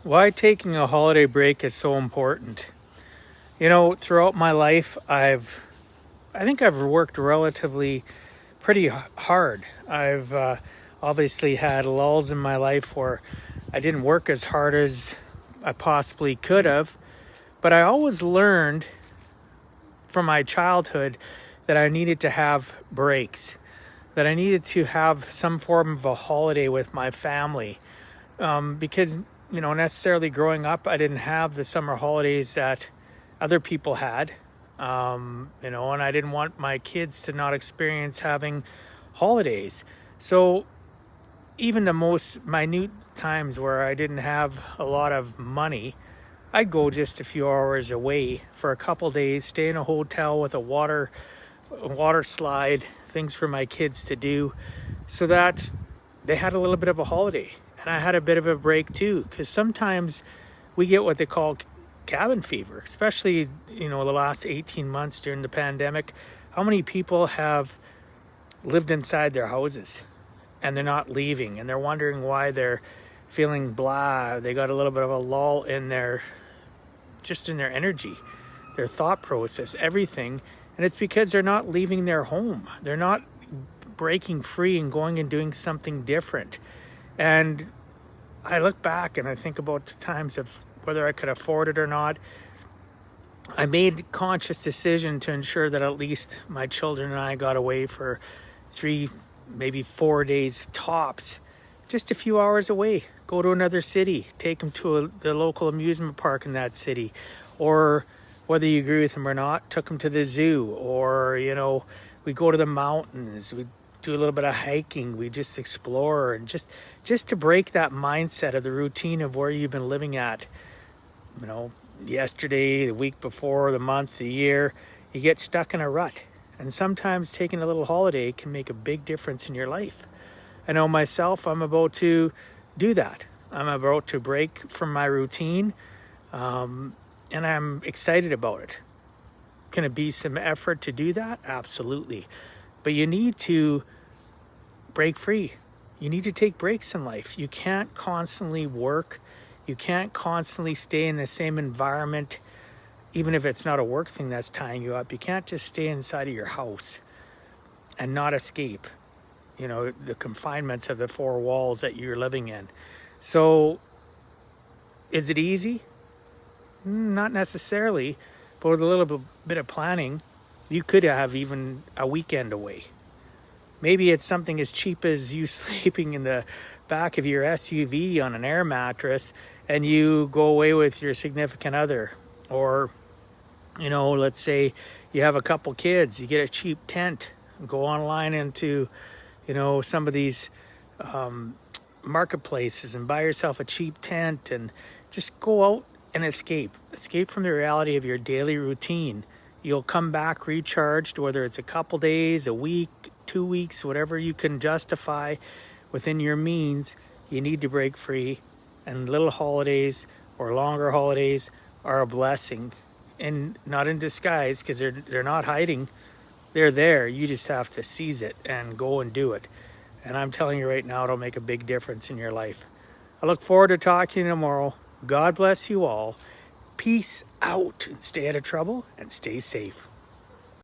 Why taking a holiday break is so important. Throughout my life, I think I've worked relatively pretty hard. I've obviously had lulls in my life where I didn't work as hard as I possibly could have, but I always learned from my childhood that I needed to have breaks, that I needed to have some form of a holiday with my family. Because, necessarily growing up, I didn't have the summer holidays that other people had. And I didn't want my kids to not experience having holidays. So even the most minute times where I didn't have a lot of money, I'd go just a few hours away for a couple days, stay in a hotel with a water slide, things for my kids to do, so that they had a little bit of a holiday. And I had a bit of a break too, because sometimes we get what they call cabin fever, especially, the last 18 months during the pandemic. How many people have lived inside their houses and they're not leaving, and they're wondering why they're feeling blah. They got a little bit of a lull in their energy, their thought process, everything. And it's because they're not leaving their home. They're not breaking free and going and doing something different. And I look back and I think about the times of whether I could afford it or not. I made conscious decision to ensure that at least my children and I got away for 3, maybe 4 days tops, just a few hours away. Go to another city, take them to the local amusement park in that city, or whether you agree with them or not, took them to the zoo, or we go to the mountains, we do a little bit of hiking, we just explore, and just to break that mindset of the routine of where you've been living at. Yesterday, the week before, the month, the year, you get stuck in a rut. And sometimes taking a little holiday can make a big difference in your life. I know myself, I'm about to do that. I'm about to break from my routine, and I'm excited about it. Can it be some effort to do that? Absolutely. But you need to break free. You need to take breaks in life. You can't constantly work. You can't constantly stay in the same environment, even if it's not a work thing that's tying you up. You can't just stay inside of your house and not escape, the confinements of the 4 walls that you're living in. So is it easy? Not necessarily, but with a little bit of planning, you could have even a weekend away. Maybe it's something as cheap as you sleeping in the back of your SUV on an air mattress and you go away with your significant other. Or, let's say you have a couple kids, you get a cheap tent, go online into, some of these marketplaces and buy yourself a cheap tent and just go out and escape from the reality of your daily routine. You'll come back recharged, whether it's a couple days, a week, 2 weeks, whatever you can justify within your means. You need to break free, and little holidays or longer holidays are a blessing, and not in disguise, because they're not hiding. They're there. You just have to seize it and go and do it. And I'm telling you right now, it'll make a big difference in your life. I look forward to talking to you tomorrow. God bless you all. Peace out, and stay out of trouble and stay safe.